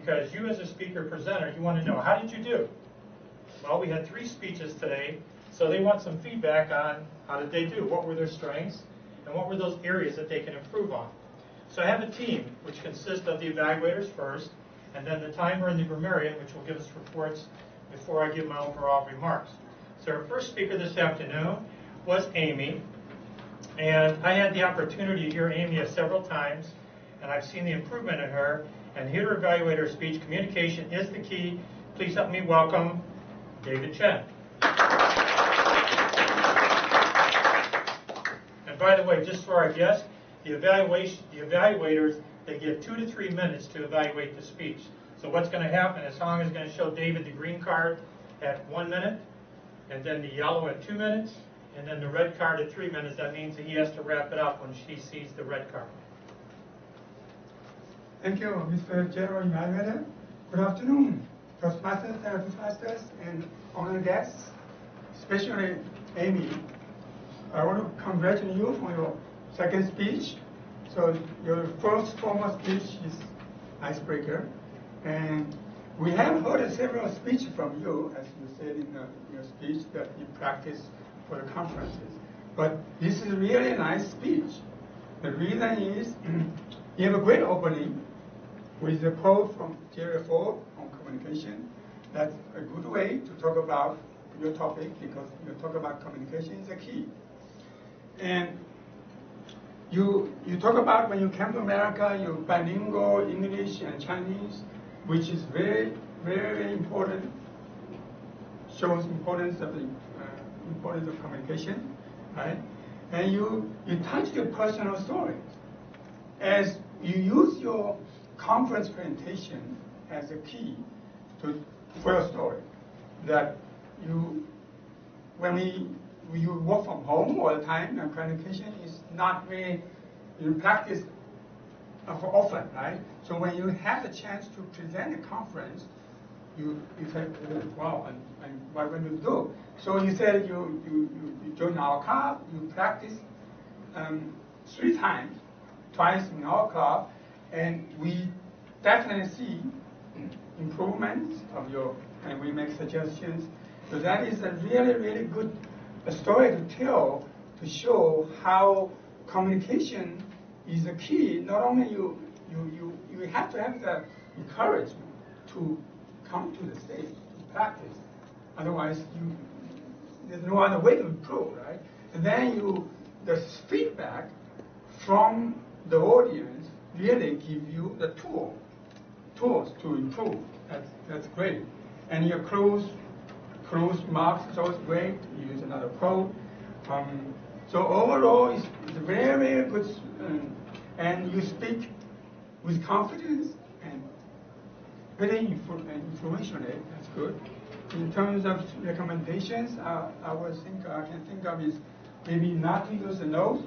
because you as a speaker presenter, you want to know, how did you do? Well, we had 3 speeches today, so they want some feedback on how did they do, what were their strengths, and what were those areas that they can improve on. So I have a team which consists of the evaluators first, and then the timer and the grammarian, which will give us reports before I give my overall remarks. So our first speaker this afternoon was Amy, and I had the opportunity to hear Amy several times, and I've seen the improvement in her, and here to evaluate her speech. Communication is the key. Please help me welcome David Chen. And by the way, just for our guests, the evaluators, they give 2 to 3 minutes to evaluate the speech. So what's going to happen is Hong is going to show David the green card at 1 minute, and then the yellow at 2 minutes, and then the red card at 3 minutes. That means that he has to wrap it up when she sees the red card. Thank you, Mr. General Evaluator. Good afternoon, Toastmasters, Toastmasters, and honored guests, especially Amy. I want to congratulate you for your second speech. So your first formal speech is icebreaker, and we have heard several speeches from you, as you said in your speech, that you practice for the conferences. But this is really a nice speech. The reason is you have a great opening with a quote from Jerry Ford on communication. That's a good way to talk about your topic, because you talk about communication is a key. And you talk about when you came to America, you're bilingual English and Chinese, which is very, very important, shows importance of communication, right? And you touch your personal stories as you use your conference presentation as a key for your story. That when you work from home all the time, and communication is not really practiced for often, right? So when you have the chance to present a conference, you say, wow, and what will you do? So you said you join our club, you practice 3 times, twice in our club, and we definitely see improvements of your, and we make suggestions. So that is a really, really good story to tell, to show how communication is a key. Not only you have to have the encouragement to come to the stage, to practice. Otherwise, there's no other way to improve, right? And then the feedback from the audience really give you the tools to improve. That's great. And your close remarks is always great. You use another quote. So overall, it's very, very good, and you speak with confidence and very informationally. That's good. In terms of recommendations, I can think of is maybe not to use the notes.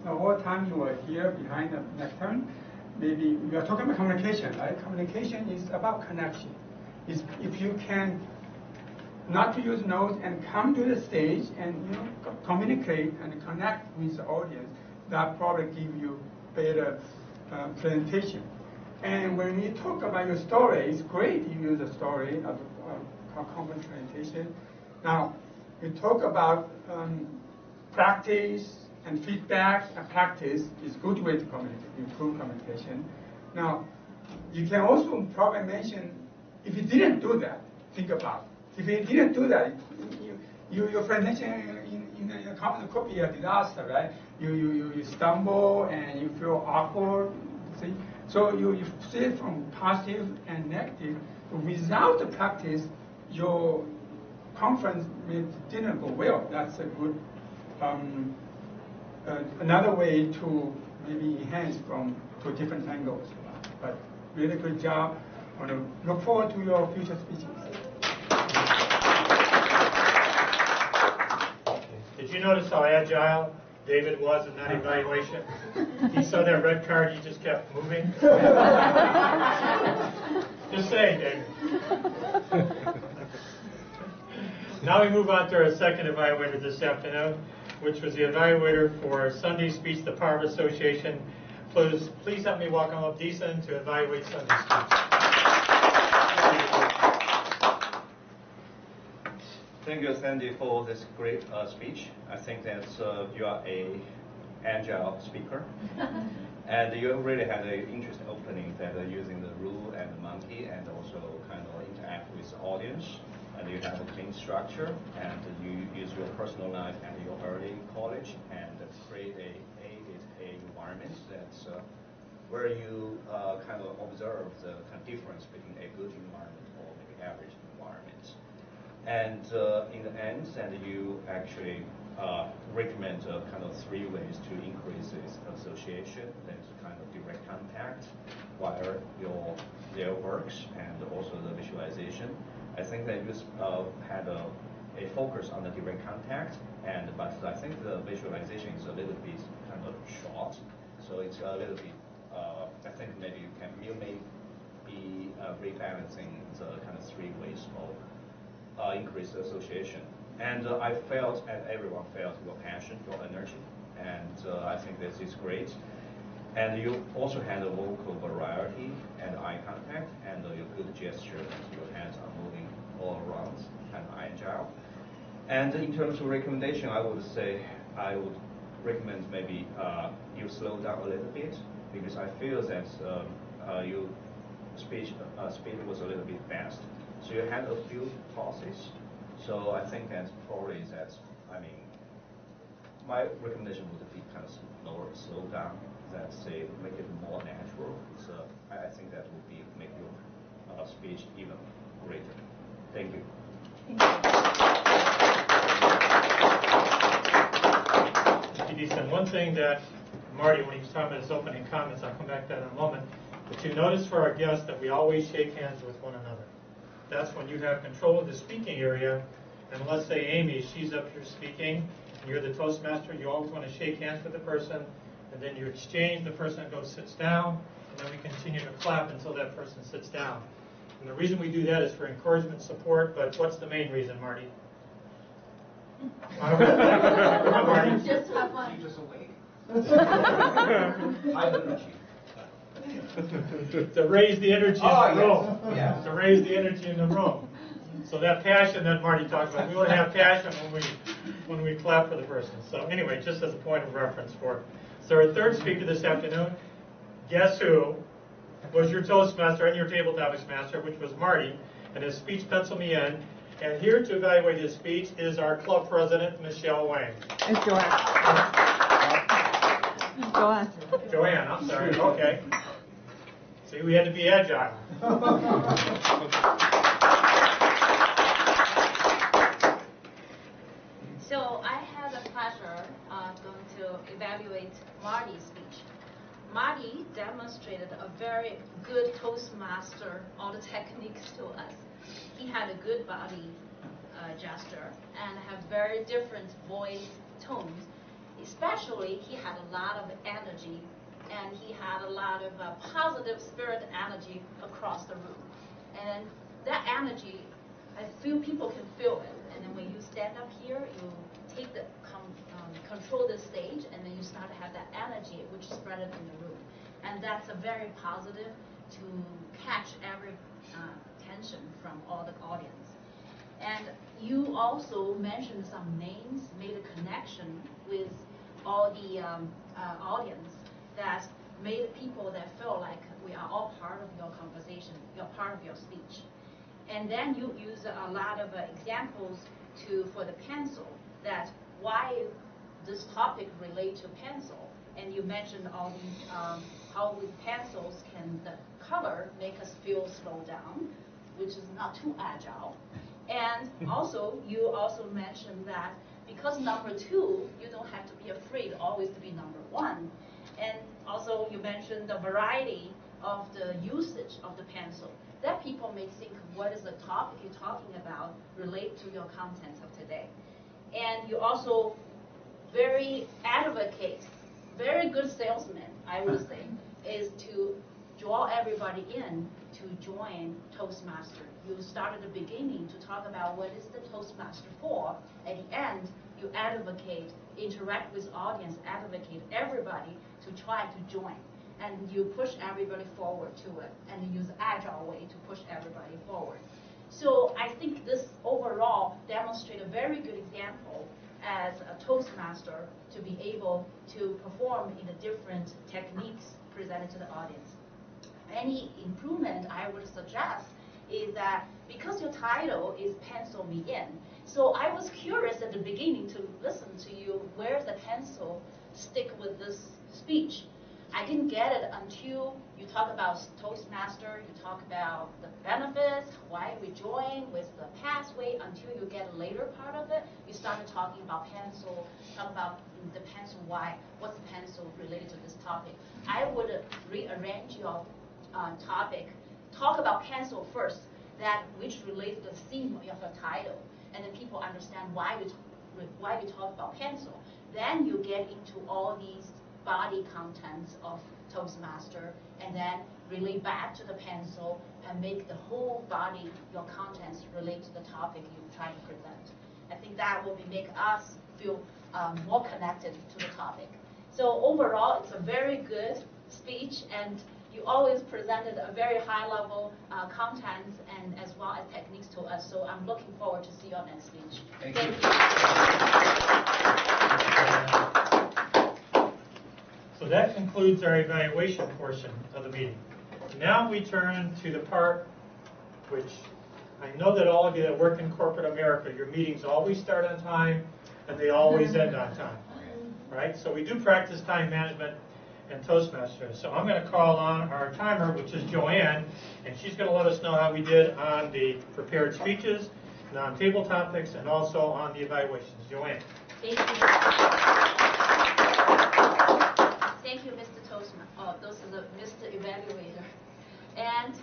All the time you are here behind the lectern. Maybe we are talking about communication, right? Communication is about connection. If you can not to use notes and come to the stage and communicate and connect with the audience, that probably give you better presentation. And when we talk about your story, it's great you use a story of a conference presentation. Now, you talk about practice and feedback, and practice is a good way to improve communication. Now, you can also probably mention, if you didn't do that, think about it. If you didn't do that, your presentation in the conference could be a disaster, right? You stumble and you feel awkward, see? So you see it from positive and negative. Without the practice, your conference didn't go well. That's a good another way to maybe enhance to different angles. But really good job. I want to look forward to your future speeches. Did you notice how agile David was in that evaluation? He saw that red card, he just kept moving. Just saying, David. Now we move on to our second evaluator this afternoon, which was the evaluator for Sunday Speech, the Power of Association. Please help me welcome up Deason to evaluate Sunday Speech. Thank you, Sandy, for this great speech. I think that you are a agile speaker. And you really had an interesting opening that using the rule and the monkey and also kind of interact with the audience. And you have a clean structure and you use your personal life and your early college and create a environment that's where you kind of observe the kind of difference between a good environment or maybe average environment. And in the end, and you actually recommend kind of 3 ways to increase this association. That's kind of direct contact via their works and also the visualization. I think that you had a focus on the direct contact, but I think the visualization is a little bit kind of short. So it's a little bit, I think maybe you may be rebalancing the kind of 3 ways of increased association. And I felt, and everyone felt, your passion, your energy, and I think this is great. And you also had a vocal variety and eye contact, and your good gesture, your hands are moving all around, kind of agile. And in terms of recommendation, I would say I would recommend maybe you slow down a little bit, because I feel that your speed was a little bit fast. So you had a few pauses. So I think that probably my recommendation would be kind of slow down, that say make it more natural. So I think that would make your speech even greater. Thank you. And one thing that Marty, when he was talking about his opening comments, I'll come back to that in a moment, but you notice for our guests that we always shake hands with one another. That's when you have control of the speaking area. And let's say Amy, she's up here speaking, and you're the Toastmaster, you always want to shake hands with the person, and then you exchange, the person goes, sits down, and then we continue to clap until that person sits down. And the reason we do that is for encouragement, support, but what's the main reason, Marty? Marty? Just have fun. Keep us awake. High energy. To raise the energy in the room. Yes. To raise the energy in the room. So that passion that Marty talked about, we want to have passion when we clap for the person. So anyway, just as a point of reference for. So our third speaker this afternoon, guess who was your Toastmaster and your Table Topics Master, which was Marty, and his speech penciled me in. And here to evaluate his speech is our club president, Michelle Wang. It's Joanne. Joanne. Joanne, I'm sorry. Okay. See, we had to be agile. So I had the pleasure going to evaluate Marty's speech. Marty demonstrated a very good Toastmaster, all the techniques to us. He had a good body gesture and have very different voice tones. Especially, he had a lot of energy and he had a lot of positive spirit energy across the room. And that energy, I feel people can feel it. And then when you stand up here, you take the control the stage, and then you start to have that energy which is spread in the room. And that's a very positive to catch every attention from all the audience. And you also mentioned some names, made a connection with all the audience that made people that feel like we are all part of your conversation, you're part of your speech. And then you use a lot of examples for the pencil, that why this topic relate to pencil. And you mentioned all the how with pencils can the color make us feel slowed down, which is not too agile. And also, you also mentioned that because number 2, you don't have to be afraid always to be number 1. And also, you mentioned the variety of the usage of the pencil. That people may think, what is the topic you're talking about relate to your content of today? And you also very advocate, very good salesman, I would say, is to draw everybody in to join Toastmaster. You start at the beginning to talk about what is the Toastmaster for. At the end, you advocate, interact with audience, advocate everybody to try to join. And you push everybody forward to it, and you use agile way to push everybody forward. So I think this overall demonstrate a very good example as a Toastmaster to be able to perform in the different techniques presented to the audience. Any improvement I would suggest is that because your title is Pencil Me In, so I was curious at the beginning to listen to you, where's the pencil stick with this speech? I didn't get it until you talk about Toastmaster, you talk about the benefits, why we join with the pathway, until you get a later part of it, you started talking about pencil, talk about the pencil why, what's the pencil related to this topic. I would rearrange your topic, talk about pencil first, that which relates to the theme of your title, and then people understand why we talk about pencil. Then you get into all these body contents of Toastmaster, and then relate back to the pencil and make the whole body, your contents relate to the topic you try to present. I think that will make us feel more connected to the topic. So overall, it's a very good speech, and you always presented a very high level contents and as well as techniques to us. So I'm looking forward to see your next speech. Thank you. So that concludes our evaluation portion of the meeting. Now we turn to the part which I know that all of you that work in corporate America, your meetings always start on time and they always end on time, right? So we do practice time management and Toastmasters. So I'm going to call on our timer, which is Joanne, and she's going to let us know how we did on the prepared speeches, non-table topics, and also on the evaluations. Joanne. Thank you. Thank you, Mr. Toastmaster. This is Mr. Evaluator. And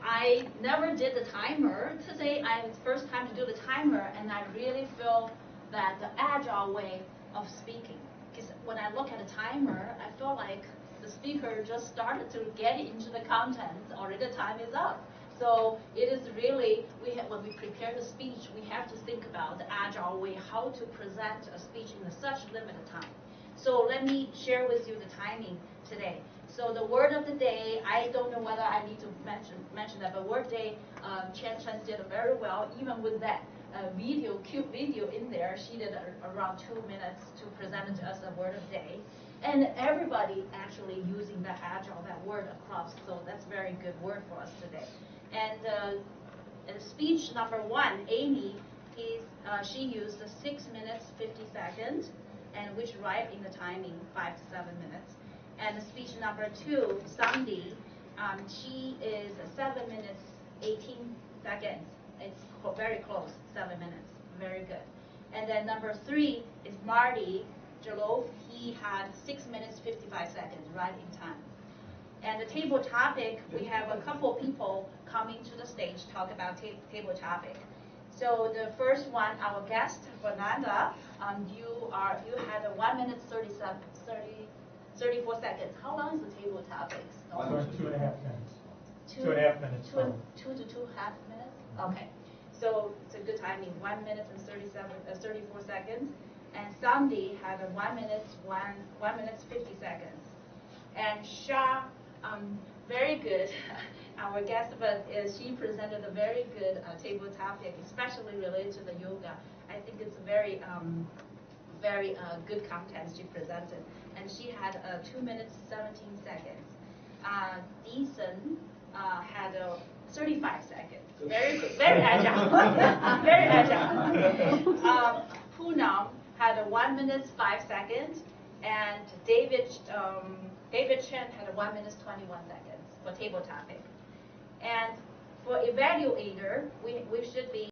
I never did the timer. Today, it's the first time to do the timer, and I really feel that the agile way of speaking. Because when I look at a timer, I feel like the speaker just started to get into the contents, already the time is up. So it is really, when we prepare the speech, we have to think about the agile way, how to present a speech in such limited time. So let me share with you the timing today. So the word of the day, I don't know whether I need to mention that, but word day, Chen did very well, even with that cute video in there. She did around 2 minutes to present to us a word of the day. And everybody actually using that agile, that word across, so that's very good word for us today. And speech number 1, Amy, she used 6 minutes 50 seconds, and which right in the timing, 5 to 7 minutes. And speech number 2, Sunday, she is 7 minutes 18 seconds. It's very close, 7 minutes, very good. And then number 3 is Marty Jalov. He had 6 minutes 55 seconds, right in time. And the table topic, we have a couple people coming to the stage talk about table topic. So the first one, our guest, Fernanda, you had a 1 minute 34 seconds. How long is the table topics? 2.5 minutes. 2.5 minutes. 2 to 2.5 minutes? Okay. So it's a good timing, 1 minute and 34 seconds. And Sandy had a 1 minute 50 seconds. And Sha, very good, our guest, but she presented a very good table topic, especially related to the yoga. I think it's very good content she presented. And she had 2 minutes 17 seconds. Deason had 35 seconds. Very good, very agile, very agile. Poonam had 1 minute 5 seconds, and David Chen had 1 minute 21 seconds for table topic. And for evaluator, we should be